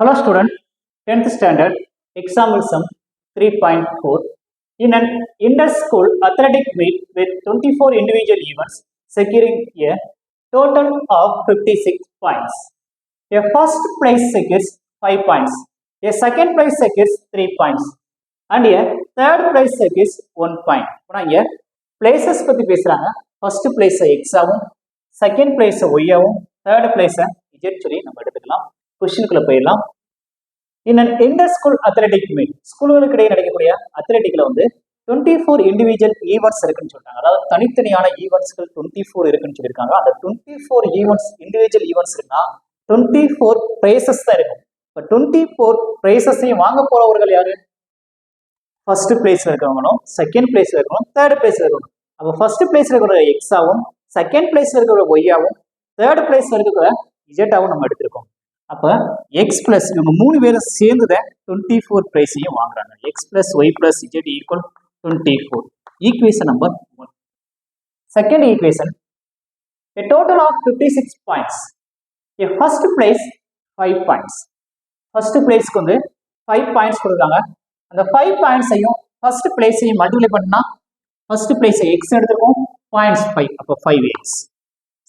Hello student, 10th standard, example sum 3.4. In an inter-school athletic meet with 24 individual events securing a total of 56 points. A first place secures 5 points, a second place secures 3 points, and a third place secures 1 point. இங்க places பத்தி பேசுறாங்க. First place X ஆவும், second place Y ஆவும், third place Z சொல்லி நம்ம எடுத்துக்கலாம். கொஸ்டினுக்குள்ள போயிடலாம். In an inter-school athletic meet, ஸ்கூல்களுக்கு இடையே நடக்கக்கூடிய அத்லெட்டிக்ல வந்து 24 இண்டிவிஜுவல் ஈவெண்ட்ஸ் இருக்குன்னு சொல்றாங்க. அதாவது தனித்தனியான ஈவெண்ட்ஸ்கள் 24 இருக்குன்னு சொல்லியிருக்காங்க. அந்த 24 ஈவெண்ட்ஸ் இண்டிவிஜுவல் ஈவெண்ட்ஸ் இருக்குன்னா 24 பிரைசஸ் தான் இருக்கும். இப்போ 24 பிரைசஸையும் வாங்க போறவர்கள் யாரு? ஃபர்ஸ்ட் பிளேஸ்ல இருக்கிறவங்களும், செகண்ட் பிளேஸ்ல இருக்கணும், தேர்ட் பிளேஸ்ல இருக்கணும். அப்போ ஃபர்ஸ்ட் பிளேஸ்ல இருக்கிற எக்ஸ் ஆகும், செகண்ட் பிளேஸ்ல இருக்கிற ஒய் ஆகும், தேர்ட் பிளேஸ்ல இருக்கிற இஜெட் ஆகும் நம்ம எடுத்திருக்கோம். அப்ப எக்ஸ் பிளஸ் இவங்க 3 பேரும் சேர்ந்து 24 பிரைஸையும் வாங்குறாங்க. X plus Y plus Z equal 24. Equation number 1. Second equation, a total of 56 points. A first place 5 points. First பிளேஸ்க்கு வந்து 5 பாயிண்ட்ஸ் கொடுத்தாங்க. அந்த 5 பாயிண்ட்ஸையும் ஃபர்ஸ்ட் பிளேஸையும் மல்டிப்ளை பண்ணா ஃபர்ஸ்ட் பிளேஸ் எக்ஸ் எடுத்துருக்கோம், பாயிண்ட்ஸ் 5, அப்போ 5x.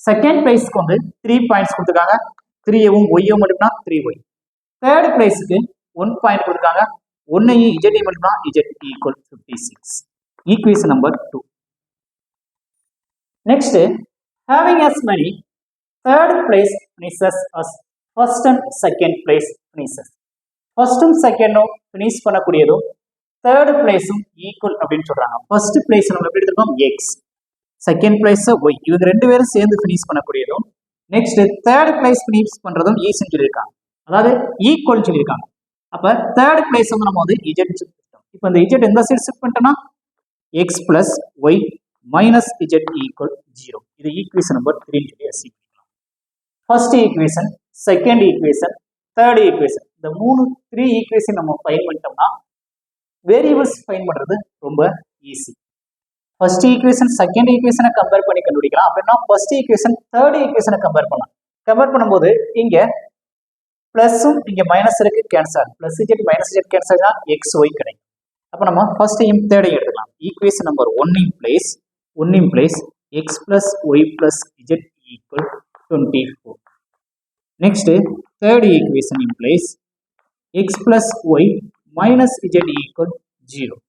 செகண்ட் பிளேஸ்க்கு வந்து 3 பாயிண்ட்ஸ் கொடுத்துருக்காங்க, 3யும் ஒய்யும் மட்டும்னா 3y. தேர்ட் பிளேஸுக்கு 1 பாயிண்ட் கொடுத்துருக்காங்க, 1ஐயும் இஜெட்டையும் மட்டும்னா Z equal 56. Equation number 2. Next, having as many third place finishes as first and second place finishes. ஃபர்ஸ்டும் செகண்டும் ஃபினிஷ் பண்ணக்கூடியதும் தேர்ட் பிளேஸும் ஈக்குவல் அப்படின்னு சொல்றாங்க. ஃபர்ஸ்ட் பிளேஸ் நம்ம எப்படி எடுத்துக்கோம்? எக்ஸ், செகண்ட் பிளேஸ் ஒய், இவங்க 2 பேரும் சேர்ந்து ஃபினிஷ் பண்ணக்கூடியதும், நெக்ஸ்ட் தேர்ட் பிளேஸ் ஃபினிஷ் பண்றதும் ஈஸ்ன்னு சொல்லியிருக்காங்க. அதாவது ஈக்குவல் சொல்லியிருக்காங்க. அப்ப தேர்ட் பிளேஸ் வந்து நம்ம வந்து இஜெட் ஷிஃப்ட் பண்ணிட்டோம். இப்போ இந்த இஜெட் எந்த சைடு ஷிஃப்ட் பண்ணிட்டோம்னா X plus Y minus Z equal 0. இது ஈக்குவேஷன் நம்பர் 3 சொல்லி அசீவ் பண்ணிக்கலாம். First equation, second equation, third equation, இந்த 3 ஈக்குவேஷன் நம்ம ஃபைண்ட் பண்ணிட்டோம்னா வேரியபிள்ஸ் ஃபைண்ட் பண்றது ரொம்ப ஈஸி. ஃபர்ஸ்ட் ஈக்குவேஷன் செகண்ட் ஈக்குவேஷனை கம்பேர் பண்ணி கண்டுபிடிக்கலாம். அப்படின்னா ஃபர்ஸ்ட் ஈக்குவேஷன் தேர்ட் ஈக்குவேஷனை கம்பேர் பண்ணலாம். கம்பேர் பண்ணும்போது இங்க பிளஸும் இங்க மைனஸ் இருக்கு, cancel. Plus Z minus Z cancel தான் எக்ஸ் ஒய் கிடைக்கும். அப்போ நம்ம ஃபர்ஸ்டையும் தேர்டையும் எடுத்துக்கலாம். Equation number 1 in place X plus Y plus Z equal 24. Next third equation in place X plus Y minus Z equal 0.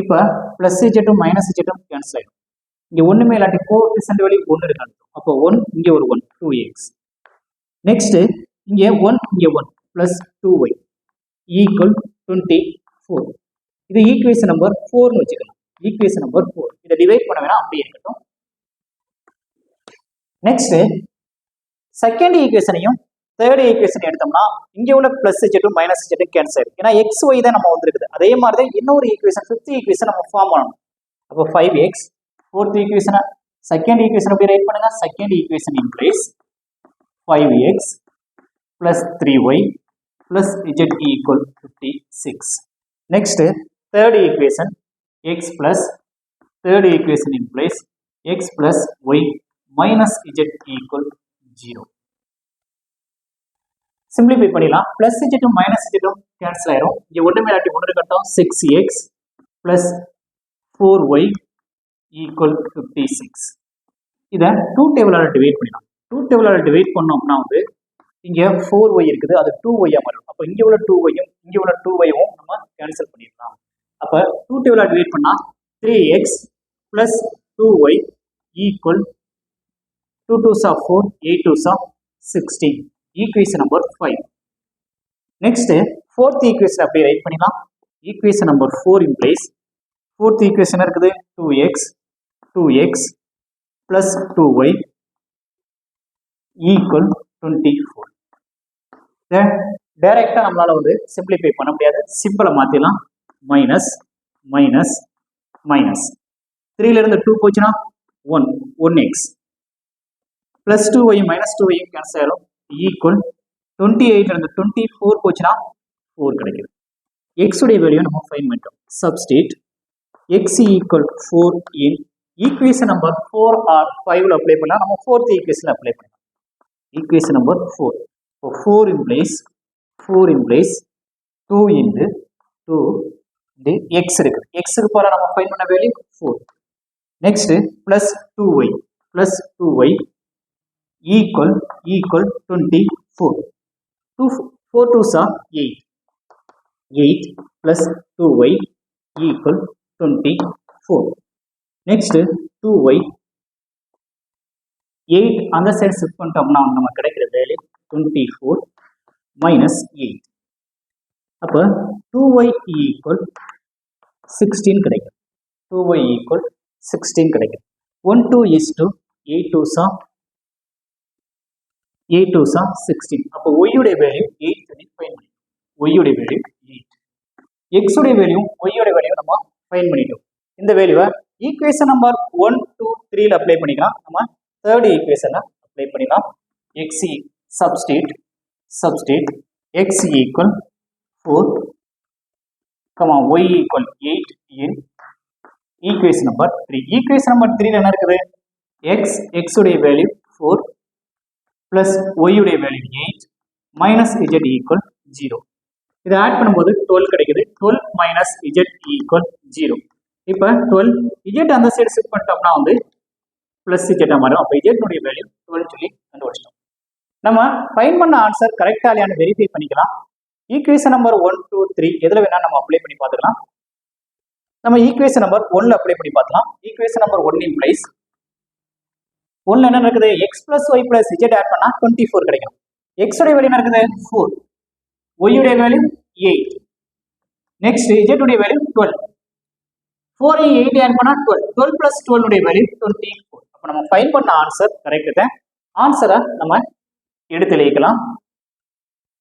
இப்போ பிளஸ் இஜெட்டும் மைனஸ் இஜெட்டும் கேன்சல் ஆகிடும். இங்கே ஒன்றுமே இல்லாட்டி கோஎஃபிஷியன்ட் வேல்யூ 1 இருக்காது. அப்போ 1 இங்கே ஒரு 1, 2x. நெக்ஸ்ட் இங்கே 1 இங்கே 1 பிளஸ் 2y ஈக்குவல் 24. இது ஈக்குவேஷன் நம்பர் 4னு வச்சுக்கலாம். Equation number 4. இதை டிவைட் பண்ண வேணாம், அப்படியே இருக்கட்டும். நெக்ஸ்ட் செகண்ட் ஈக்குவேஷனையும் தேர்ட் ஈக்குவேஷன் எடுத்தோம்னா இங்கே உள்ள பிளஸ் இஜெட்டும் மைனஸ் இஜெட்டும் கேன்சல் ஆயிடும். ஏன்னா எக்ஸ் ஒய் தான் நம்ம வந்துருக்குது. அதே மாதிரி தான் இன்னொரு ஈக்குவேஷன், ஃபிஃப்த் ஈக்குவேஷன் நம்ம ஃபார்ம் பண்ணணும். அப்போ 5x, ஃபோர்த் ஈக்குவேஷனை செகண்ட் ஈக்குவேஷன் அப்படி ரைட் பண்ணுங்க. Second equation in place 5x plus 3y plus z equal 56. Next, third equation, x plus third equation in place x plus y minus z equal 0. Simplify பண்ணிடலாம். plus z minus z cancel ஆயிரும். இங்க ஒண்ணுமே இல்லாட்டி ஒன்று கட்டும் 6x plus 4y equal 56. இதை 2 டேபிளால divide பண்ணிடலாம். 2 டேபிளால divide பண்ணோம்னா வந்து இங்க 4y இருக்குது, அது 2y மாறும். அப்போ இங்க உள்ள 2yயும் இங்க உள்ள 2yவும் நம்ம கேன்சல் பண்ணிடலாம். அப்ப 2 டேபிளா டிவைட் பண்ணா 3x plus 2y equal 2 2s are 4, 8 2s are 16. Equation number 5. Next fourth equation அப்படியே ரைட் பண்ணிடலாம். Equation number 4 in place fourth equation இருக்குது 2x plus 2y equal 24. டைரக்டா நம்மளால வந்து சிம்பிளிஃபை பண்ண முடியாது. சிம்பிளா மாத்திடலாம். மைனஸ் மைனஸ் மைனஸ் 3ல இருந்து 2 போச்சுன்னா 1x plus 2y minus 2y cancel ஆயிடும். ஈக்குவல் 28ல இருந்து 24 போச்சுன்னா 4 கிடைக்குது. x உடைய வேல்யூ நம்ம ஃபைண்ட் பண்ணிட்டோம். Substitute x equal 4 in equation number 4 or 5ல அப்ளை பண்ணலாம். நம்ம ஃபோர்த் ஈக்குவேஷன்ல அப்ளை பண்ணலாம். Equation number 4. So 4 in place 4 implies 2 into 2 the x இருக்கு xக்கு போற நம்ம ஃபைண்ட் பண்ண value 4 next plus 2y equal 24 4 2s are 8 plus 2y equal 24 next 2y 8 அந்த சைடு ஷிஃப்ட் பண்ணிட்டோம்னா நமக்கு கிடைக்கிற வேல்யூ 24 minus 8 அப்ப 2y equal 16 கிடைக்கும் 2y equal 16 கிடைக்கும் 1 2 is to 8 2s are 16 அப்ப y உடைய வேல்யூ 8 னு ஃபைண்ட் பண்ணிட்டோம் y உடைய வேல்யூ 8 x உடைய வேல்யூ y உடைய வேல்யூ நம்ம ஃபைண்ட் பண்ணிட்டோம் இந்த வேல்யூவை ஈக்குவேஷன் நம்பர் 1 2 3 ல அப்ளை பண்ணிக்கலாம் நம்ம third ஈக்குவேஷனை அப்ளை பண்ணிக்கலாம் x substitute x equal 4 y equal 8 in equation number 3 equation number 3 ல என்ன இருக்குது x உடைய வேல்யூ 4 plus y உடைய வேல்யூ 8 minus z equal 0 இதை ஆட் பண்ணும்போது 12 கிடைக்குது 12 minus z equal 0 இப்போ 12 z அந்த சைடு ஷிஃப்ட் பண்ணிட்டோம்னா வந்து plus z மாறும் அப்ப z உடைய வேல்யூ 12 சொல்லி கண்டுபிடிச்சிட்டோம் நம்ம ஃபைண்ட் பண்ண ஆன்சர் கரெக்ட்டா இல்லையான்னு வெரிஃபை பண்ணிக்கலாம் ஈக்குவேஷன் நம்பர் 1 2 3 எதுல வேணா நம்ம அப்ளை பண்ணி பார்த்துக்கலாம் நம்ம ஈக்குவேஷன் நம்பர் 1 ல அப்ளை பண்ணி பார்க்கலாம் ஈக்குவேஷன் நம்பர் 1 implies 1 ல என்ன இருக்குது x plus y plus z add பண்ணா 24 கிடைக்கும் x உடைய வேல்யூ என்ன இருக்குது 4 y உடைய வேல்யூ 8 நெக்ஸ்ட் z உடைய வேல்யூ 12 4 8 ஆட் பண்ணா 12 12 plus 12 உடைய வேல்யூ 24 அப்ப நம்ம ஃபைண்ட் பண்ண ஆன்சர் கரெக்ட் தான் ஆன்சரை நம்ம எடுத்து எழுதிக்கலாம்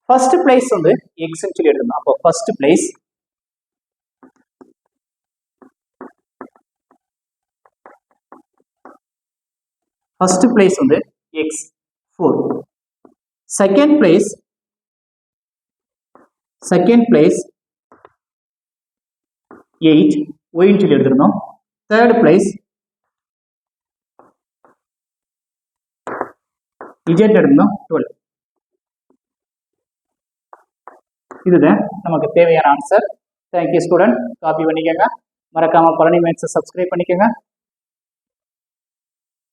ஃபர்ஸ்ட் பிளேஸ் வந்து x ன்னு சொல்லி எடுத்தோம் அப்போ ஃபர்ஸ்ட் பிளேஸ் வந்து x 4 செகண்ட் பிளேஸ் y ன்னு சொல்லி எடுத்துறோம் தேர்ட் பிளேஸ் z எடுத்தோம் 12 இதுதான் நமக்கு தேவையான ஆன்சர் தேங்க்யூ ஸ்டூடெண்ட் காப்பி பண்ணிக்கோங்க மறக்காம பழனி மேத்ஸை சப்ஸ்கிரைப் பண்ணிக்கோங்க